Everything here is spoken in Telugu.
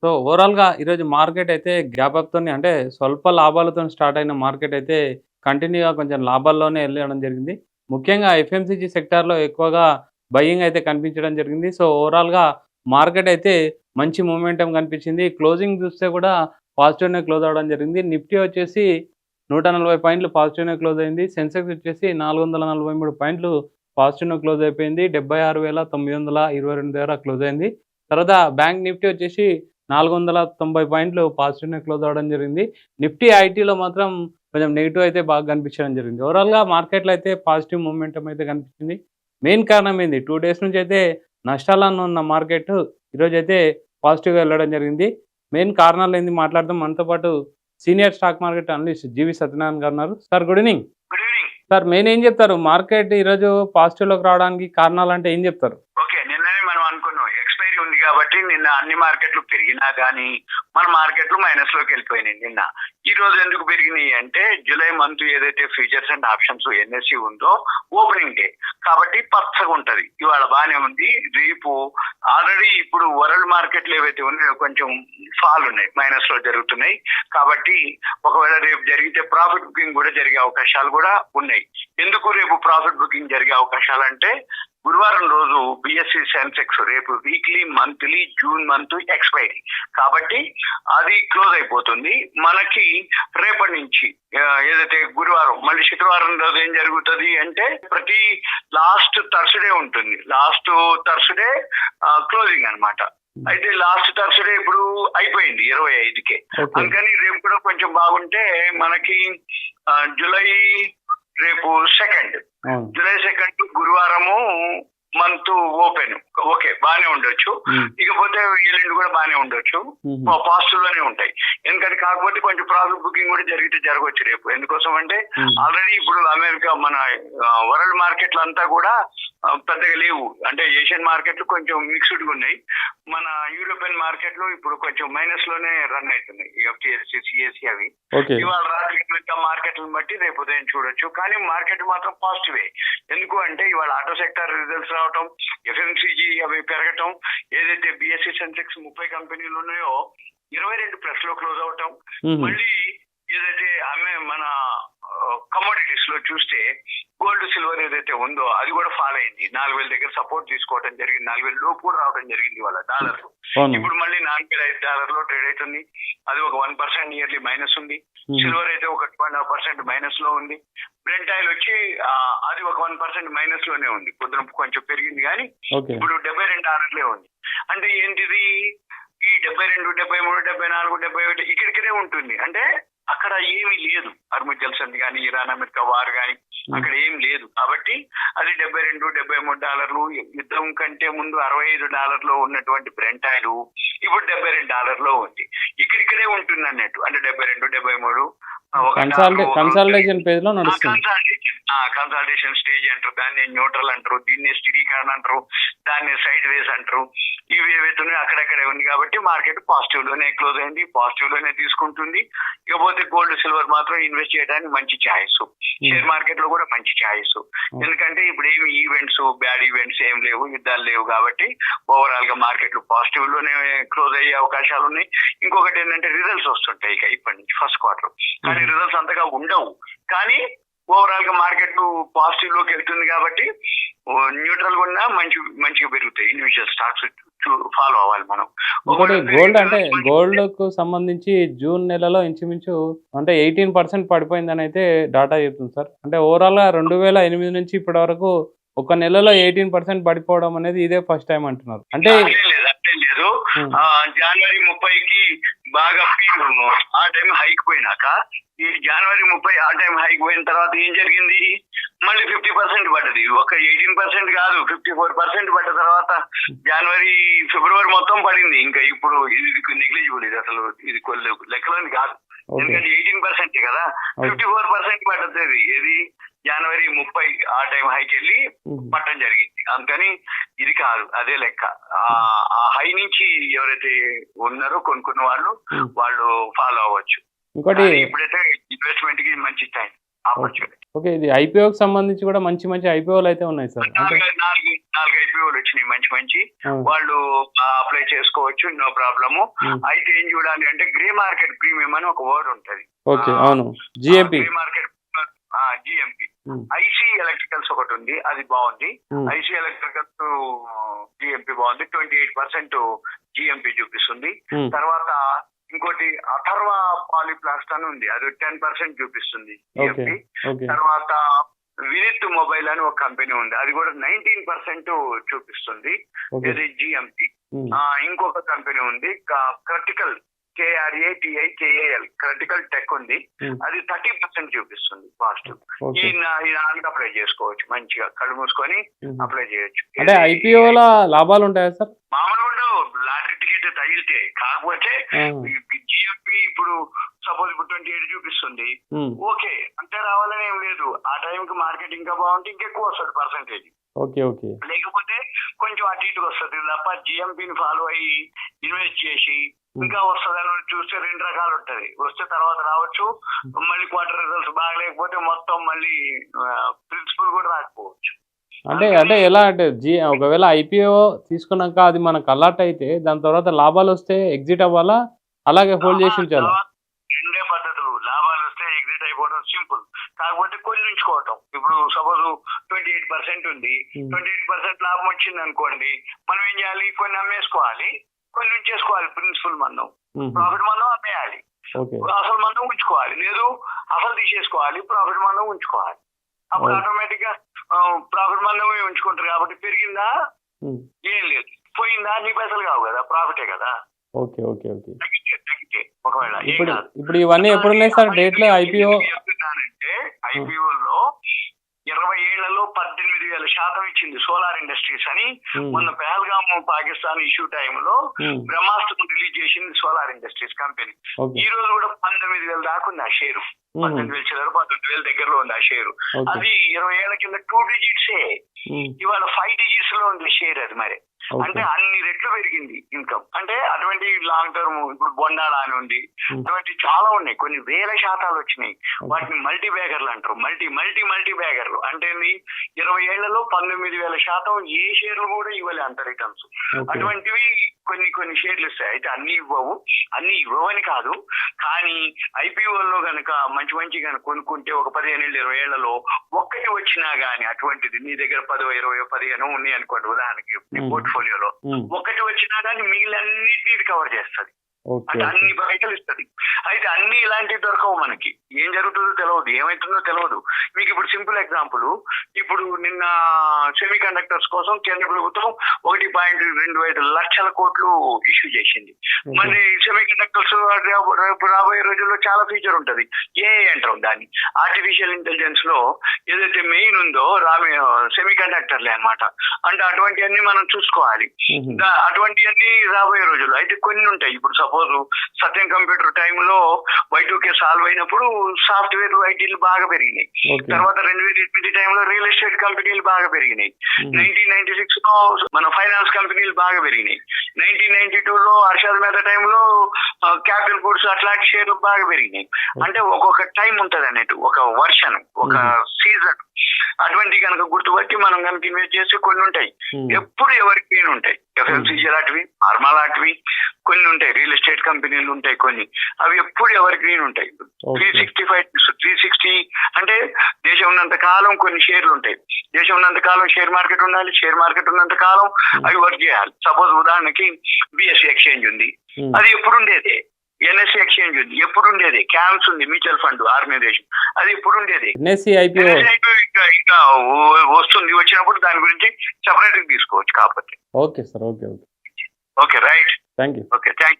సో ఓవరాల్‌గా ఈరోజు మార్కెట్ అయితే గ్యాప్ అప్‌తోని అంటే స్వల్ప లాభాలతోని స్టార్ట్ అయిన మార్కెట్ అయితే కంటిన్యూ‌గా కొంచెం లాభాల్లోనే ఎళ్ళడం జరిగింది. ముఖ్యంగా ఎఫ్ఎంసీజీ సెక్టార్‌లో ఎక్కువగా బయింగ్ అయితే కనిపించడం జరిగింది. సో ఓవరాల్‌గా మార్కెట్ అయితే మంచి మొమెంటం కనిపించింది. క్లోజింగ్ చూస్తే కూడా పాజిటివ్‌నే క్లోజ్ అవ్వడం జరిగింది. నిఫ్టీ వచ్చేసి 140 పాయింట్లు పాజిటివ్‌నే క్లోజ్ అయింది. సెన్సెక్స్ వచ్చేసి 443 పాయింట్లు పాజిటివ్‌నే క్లోజ్ అయిపోయింది. 76,922 దగ్గర క్లోజ్ అయింది. తర్వాత బ్యాంక్ నిఫ్టీ వచ్చేసి 490 పాయింట్లు పాజిటివ్‌నే క్లోజ్ అవ్వడం జరిగింది. నిఫ్టీ ఐటీలో మాత్రం కొంచెం నెగెటివ్ అయితే బాగా కనిపించడం జరిగింది. ఓవరాల్‌గా మార్కెట్‌లో అయితే పాజిటివ్ మొమెంటం అయితే కనిపించింది. మెయిన్ కారణం ఏంది 2 డేస్ నుంచి అయితే నష్టాలను ఉన్న మార్కెట్ ఈరోజైతే పాజిటివ్‌గా వెళ్ళడం జరిగింది. మెయిన్ కారణాలేంది మాట్లాడదాం. మనతో పాటు సీనియర్ స్టాక్ మార్కెట్ అనలిస్ట్ జీవి సత్యనారాయణ గారు ఉన్నారు. Sir good evening. Good evening. Sir main ఏం చెప్తారు? మార్కెట్ ఈరోజు పాజిటివ్‌లోకి రావడానికి కారణాలంటే ఏం చెప్తారు? ఓకే, నిన్ననే మనం అనుకున్నాం ఎక్స్పైరీ ఉంది కాబట్టి నిన్న అన్ని మార్కెట్లు పెరిగినా కానీ మన మార్కెట్లు మైనస్ లోకి వెళ్ళిపోయినాయి. నిన్న ఈ రోజు ఎందుకు పెరిగినాయి అంటే జూలై మంత్ ఏదైతే ఫ్యూచర్స్ అండ్ ఆప్షన్స్ ఎన్ఎస్సి ఉందో ఓపెనింగ్ డే కాబట్టి పచ్చగా ఉంటది. ఇవాళ బాగానే ఉంది. రేపు ఆల్రెడీ ఇప్పుడు వరల్డ్ మార్కెట్లు ఏవైతే ఉన్నాయో కొంచెం ఫాల్ ఉన్నాయి, మైనస్ లో జరుగుతున్నాయి. కాబట్టి ఒకవేళ రేపు జరిగితే ప్రాఫిట్ బుకింగ్ కూడా జరిగే అవకాశాలు కూడా ఉన్నాయి. ఎందుకు రేపు ప్రాఫిట్ బుకింగ్ జరిగే అవకాశాలు అంటే గురువారం రోజు బిఎస్సి సెన్సెక్స్ రేపు weekly monthly June month expiry కాబట్టి అది క్లోజ్ అయిపోతుంది. మనకి రేపటి నుంచి ఏదైతే గురువారం మళ్ళీ శుక్రవారం రోజు ఏం జరుగుతుంది అంటే ప్రతి లాస్ట్ థర్స్డే ఉంటుంది. లాస్ట్ థర్స్డే క్లోజింగ్ అన్నమాట. అయితే లాస్ట్ థర్స్డే ఇప్పుడు అయిపోయింది 25కే. అందుకని రేపు కూడా కొంచెం బాగుంటే మనకి జూలై రేపు జూలై 2 గురువారము మంత్ ఓపెన్. ఓకే, బాగానే ఉండొచ్చు. ఇకపోతే ఎల్లుండి కూడా బాగానే ఉండొచ్చు. పాజిటివ్ లోనే ఉంటాయి. ఎందుకంటే కాకపోతే కొంచెం ప్రాఫిట్ బుకింగ్ కూడా జరిగితే జరగవచ్చు రేపు. ఎందుకోసం అంటే ఆల్రెడీ ఇప్పుడు అమెరికా మన వరల్డ్ మార్కెట్లు అంతా కూడా పెద్దగా లేవు. అంటే ఏషియన్ మార్కెట్లు కొంచెం మిక్స్డ్ గా ఉన్నాయి. మన యూరోపియన్ మార్కెట్లు ఇప్పుడు కొంచెం మైనస్ లోనే రన్ అవుతున్నాయి. ఎఫ్టిఎస్సి సిఎస్సి అవి ఇవాళ రాత్రి మార్కెట్లను బట్టి రేపు ఉదయం చూడొచ్చు. కానీ మార్కెట్ మాత్రం పాజిటివే. ఎందుకు అంటే ఇవాళ ఆటో సెక్టర్ రిజల్ట్స్ రావటం, ఎఫ్ఎంసీజీ అవి పెరగటం, ఏదైతే బిఎస్సి సెన్సెక్స్ 30 కంపెనీలు ఉన్నాయో 22 ప్లస్ లో క్లోజ్ అవటం, మళ్ళీ ఏదైతే మన కమోడిటీస్ లో చూస్తే గోల్డ్ సిల్వర్ ఏదైతే ఉందో అది కూడా ఫాల్ అయింది. 4,000 దగ్గర సపోర్ట్ తీసుకోవడం జరిగింది. 4,000 లోపు కూడా రావడం జరిగింది వాళ్ళ డాలర్లు. ఇప్పుడు మళ్ళీ $4,500 ట్రేడ్ అవుతుంది. అది ఒక 1% నియర్లీ మైనస్ ఉంది. సిల్వర్ అయితే ఒక 2.5% మైనస్ లో ఉంది. బ్రెంట్ ఆయిల్ వచ్చి అది ఒక 1% మైనస్ లోనే ఉంది. పొద్దున కొంచెం పెరిగింది కానీ ఇప్పుడు $72 ఉంది. అంటే ఏంటిది ఈ 72, 73, 74, 71 ఇక్కడికనే ఉంటుంది. అంటే అక్కడ ఏమీ లేదు. అర్ముజల్స్ అని కానీ ఇరాన్ అమెరికా వార్ కానీ అక్కడ ఏం లేదు. కాబట్టి అది $72, $73. యుద్ధం కంటే ముందు $65 ఉన్నటువంటి బ్రెంట్ ఆయిల్ ఇప్పుడు $72 ఉంది. ఇక్కడికడే ఉంటుంది అన్నట్టు. అంటే 72, 73 కన్సాలిడేషన్ పేజ్ లో నడుస్తుంది. కన్సాలిడేషన్ స్టేజ్ అంటారు, దాన్ని న్యూట్రల్ అంటారు, దీన్ని స్థిరీకరణ అంటారు, దాన్ని సైడ్ వేస్ అంటారు. ఇవి ఏవైతున్నాయో అక్కడక్కడే ఉంది. కాబట్టి మార్కెట్ పాజిటివ్ లోనే క్లోజ్ అయింది, పాజిటివ్ లోనే తీసుకుంటుంది. ఇకపోతే గోల్డ్ సిల్వర్ మాత్రం ఇన్వెస్ట్ చేయడానికి మంచి ఛాయిస్. షేర్ మార్కెట్ లో కూడా మంచి ఛాయిస్. ఎందుకంటే ఇప్పుడు ఏమి ఈవెంట్స్ బ్యాడ్ ఈవెంట్స్ ఏం లేవు, యుద్ధాలు లేవు. కాబట్టి ఓవరాల్ గా మార్కెట్లు పాజిటివ్ లోనే క్లోజ్ అయ్యే అవకాశాలు ఉన్నాయి. ఇంకొకటి ఏంటంటే రిజల్ట్స్ వస్తుంటాయి ఇక ఇప్పటి నుంచి ఫస్ట్ క్వార్టర్. కానీ రిజల్ట్స్ అంతగా ఉండవు. కానీ ఓవరాల్ గా మార్కెట్ పాజిటివ్ లోకి వెళ్తుంది కాబట్టి న్యూట్రల్ గా ఉన్నా మంచిగా పెరుగుతాయి. ఇండివిజువల్ స్టాక్స్ ఫాలో అవ్వాలి మనం. ఒకటి గోల్డ్ అంటే గోల్డ్ కు సంబంధించి జూన్ నెలలో ఇంచుమించు అంటే 18% పడిపోయిందని అయితే డాటా చెప్తుంది సార్. అంటే ఓవరాల్ గా 2008 నుంచి ఇప్పటి వరకు ఒక నెలలో 18% పడిపోవడం అనేది ఇదే ఫస్ట్ టైం అంటున్నారు. అంటే లేదు, జనవరి 30కి బాగా పీక్ ఆ టైం హైక్ పోయినాక ఈ జనవరి 30 ఆ టైం హైక్ పోయిన తర్వాత ఏం జరిగింది? మళ్ళీ 50% పడ్డది. ఒక 18% కాదు, 54% పడ్డ తర్వాత జనవరి ఫిబ్రవరి మొత్తం పడింది. ఇంకా ఇప్పుడు ఇది నెగ్లిజిబుల్, ఇది అసలు ఇది లెక్కలోని కాదు. ఎందుకంటే 18% కదా, 54% పడ్డది. ఇది జనవరి 30 ఆ టైం హైకి వెళ్ళి పట్టడం జరిగింది. అందుకని ఇది కాదు, అదే లెక్క. ఆ హై నుంచి ఎవరైతే ఉన్నారో కొనుక్కున్న వాళ్ళు ఫాలో అవ్వచ్చు. ఇంకోటి ఇప్పుడైతే ఇన్వెస్ట్మెంట్ కి మంచి టైం. ఆపర్చునిటీ. ఓకే. ఇది ఐపీఓకి సంబంధించి కూడా మంచి మంచి ఐపీఓలు అయితే ఉన్నాయి సార్. అంటే నాలుగు ఐపీఓలు వచ్చినాయి మంచి ఆ, వాళ్ళు అప్లై చేసుకోవచ్చు, నో ప్రాబ్లము. ఉమ్, అయితే ఏం చూడాలి అంటే గ్రే మార్కెట్ ప్రీమియం అని ఒక వర్డ్ ఉంటది. ఓకే, అవును, GMP. Grey market GMP. IC electricals ఒకటి ఉంది, అది బాగుంది. ఐసి ఎలక్ట్రికల్స్ జిఎంపి బాగుంది, 28% జిఎంపి చూపిస్తుంది. తర్వాత ఇంకోటి అథర్వ పాలిప్లాస్ట్ అని ఉంది, అది 10% చూపిస్తుంది ఓకే జిఎంపి. ఓకే తర్వాత వినిత్ మొబైల్ అని ఒక కంపెనీ ఉంది, అది కూడా 19% చూపిస్తుంది, ఓకే. ఇది జిఎంపి. ఉమ్, ఇంకొక కంపెనీ ఉంది క్రిటికల్ KRATIKAL క్రిటికల్ టెక్ ఉంది, ఉమ్, అది 30% చూపిస్తుంది పాజిటివ్. ఈ ఓకే. నాలుగు అప్లై చేసుకోవచ్చు, మంచిగా కళ్ళు మూసుకొని ఉమ్. అప్లై చేయొచ్చు. అంటే ఐపీఓల లాభాలు ఉంటాయా సార్? మామూలుగా లాటరీ టికెట్ తగిలితే, కాకపోతే ఆ, జిఎంపి ఇప్పుడు సపోజ్ ఇప్పుడు 28 చూపిస్తుంది, ఉమ్, ఓకే అంతే రావాలని ఏం లేదు. ఆ టైంకి మార్కెట్ ఇంకా బాగుంటే ఇంకెక్కువ వస్తుంది పర్సంటేజ్, ఓకే ఓకే లేకపోతే కొంచెం అటు ఇటు వస్తుంది తప్ప జిఎంపిని ఫాలో అయ్యి ఇన్వెస్ట్ చేసి ఇంకా వస్తుందని చూస్తే రెండు రకాలు ఉంటది. వస్తే తర్వాత రావచ్చు, మళ్ళీ క్వార్టర్ రిజల్ట్స్ బాగలేకపోతే మొత్తం మళ్ళీ ప్రిన్సిపల్ కూడా రాకపోవచ్చు. అంటే అంటే ఎలా అంటే ఒకవేళ ఐపీఓ తీసుకున్నాక అది మనకు అలర్ట్ అయితే దాని తర్వాత లాభాలు వస్తే ఎగ్జిట్ అవ్వాలా, అలాగే హోల్డ్ చేసి ఉంచాలా? రెండే పద్ధతులు, లాభాలు వస్తే ఎగ్జిట్ అయిపోవడం సింపుల్, కాకపోతే కొన్ని ఉంచుకోవటం. ఇప్పుడు సపోజ్ 28% ఉంది, 28% లాభం వచ్చింది అనుకోండి, మనం ఏం చేయాలి, కొన్ని అమ్మేసుకోవాలి, కొన్ని ఉంచేసుకోవాలి. ప్రిన్సిపల్ మందం, ప్రాఫిట్ మందం అమ్మేయాలి, ఓకే అసలు మందం ఉంచుకోవాలి, లేదు అసలు తీసేసుకోవాలి, ప్రాఫిట్ మందం ఉంచుకోవాలి. అప్పుడు ఆటోమేటిక్ గా ప్రాఫిట్ మందమే ఉంచుకుంటారు కాబట్టి పెరిగిందా ఏం లేదు, పోయిందా నీ పైసలు కావు కదా, ప్రాఫిటే కదా. Okay okay okay. తగ్గితే ఒకవేళ ఏం ఇప్పుడు కాదు. ఇప్పుడు ఇవన్నీ ఎప్పుడున్నాయి సార్ డేట్లో ఐపీఓ? చెప్తున్నానంటే ఐపీఓలో 20 ఏళ్లలో 18,000% ఇచ్చింది సోలార్ ఇండస్ట్రీస్ అని. మొన్న పహల్గామ్ పాకిస్తాన్ ఇష్యూ టైంలో బ్రహ్మాస్త్రం రిలీజ్ చేసింది సోలార్ ఇండస్ట్రీస్ కంపెనీ. ఈ రోజు కూడా 19,000 దాకా ఉంది ఆ షేరు, 18,000 చిల్లర 19,000 దగ్గరలో ఉంది ఆ షేరు. అది 20 ఏళ్ల కింద 2 డిజిట్సే, ఇవాళ 5 డిజిట్స్ లో ఉంది షేర్. అది మరి అంటే అన్ని రెట్లు పెరిగింది ఇన్కమ్. అంటే అటువంటి లాంగ్ టర్మ్ ఇప్పుడు బొండాళ అని ఉంది, అటువంటి చాలా ఉన్నాయి, కొన్ని వేల శాతాలు వచ్చినాయి. వాటిని మల్టీ బ్యాగర్లు అంటారు. మల్టీ మల్టీ మల్టీ బ్యాగర్లు అంటే 20 ఏళ్లలో 19,000% ఏ షేర్లు కూడా ఇవ్వలే అంత రిటర్న్స్. అటువంటివి కొన్ని షేర్లు ఇస్తాయి. అయితే అన్ని ఇవ్వవని కాదు, కానీ ఐపీఓలో గనక మంచి కనుక కొనుక్కుంటే ఒక 15 ఏళ్ళు 20 ఏళ్లలో ఒక్కటి వచ్చినా గానీ, అటువంటిది నీ దగ్గర 10, 20, 15 ఉన్నాయి అనుకోండి ఉదాహరణకి నీ పోర్ట్ఫోలియోలో, ఒక్కటి వచ్చినా గానీ మిగిలినన్నిటిని రికవర్ చేస్తుంది, అంటే అన్ని పైసలు ఇస్తుంది. అయితే అన్ని ఇలాంటివి దొరకవు మనకి, ఏం జరుగుతుందో తెలియదు, ఏమైతుందో తెలియదు. మీకు ఇప్పుడు సింపుల్ ఎగ్జాంపుల్, ఇప్పుడు నిన్న సెమీ కండక్టర్స్ కోసం కేంద్ర ప్రభుత్వం 1.25 లక్షల కోట్లు ఇష్యూ చేసింది. మరి సెమీ కండక్టర్స్ రేపు రాబోయే రోజుల్లో చాలా ఫీచర్ ఉంటది, ఏఐ అంటారు దాన్ని, ఆర్టిఫిషియల్ ఇంటెలిజెన్స్ లో ఏదైతే మెయిన్ ఉందో సెమీ కండక్టర్లే అన్నమాట. అంటే అటువంటివన్నీ మనం చూసుకోవాలి, అటువంటివన్నీ రాబోయే రోజుల్లో. అయితే కొన్ని ఉంటాయి, ఇప్పుడు సపోజ్ సత్యం కంప్యూటర్ టైంలో Y2K సాల్వ్ అయినప్పుడు సాఫ్ట్వేర్ ఐటీలు బాగా పెరిగినాయి. తర్వాత 2008 టైంలో రియల్ ఎస్టేట్ కంపెనీలు బాగా పెరిగినాయి. 1996 లో మన ఫైనాన్స్ కంపెనీలు బాగా పెరిగినాయి. 1992 లో హర్షద్ మెహతా టైంలో క్యాపిటల్ గూడ్స్ అట్లాంటి షేర్లు బాగా పెరిగినాయి. అంటే ఒక్కొక్క టైం ఉంటది అన్నట్టు, ఒక వర్షన్, ఒక సీజన్. అటువంటి కనుక గుర్తుపట్టి మనం కనుక ఇన్వెస్ట్ చేస్తే కొన్ని ఉంటాయి, ఎప్పుడు ఎవరికి ఉంటాయి. FMCG లాంటివి, ఫార్మా లాంటివి కొన్ని ఉంటాయి, రియల్ ఎస్టేట్ కంపెనీలు ఉంటాయి కొన్ని, అవి ఎప్పుడు ఎవర్ గ్రీన్ ఉంటాయి. 360 అంటే దేశం ఉన్నంత కాలం కొన్ని షేర్లు ఉంటాయి. దేశం ఉన్నంత కాలం షేర్ మార్కెట్ ఉండాలి, షేర్ మార్కెట్ ఉన్నంత కాలం అవి వర్క్ చేయాలి. సపోజ్ ఉదాహరణకి BSE ఎక్స్చేంజ్ ఉంది, అది ఎప్పుడు ఉండేది. NSE ఎక్స్చేంజ్ ఉంది, ఎప్పుడు ఉండేది. క్యాన్స్ ఉంది, మ్యూచువల్ ఫండ్ ఆర్గనైజేషన్, అది ఎప్పుడు ఉండేది. NSE ఇంకా వస్తుంది, వచ్చినప్పుడు దాని గురించి సెపరేట్ తీసుకోవచ్చు కాకపోతే. Okay sir, okay okay okay right, thank you. Okay thank you.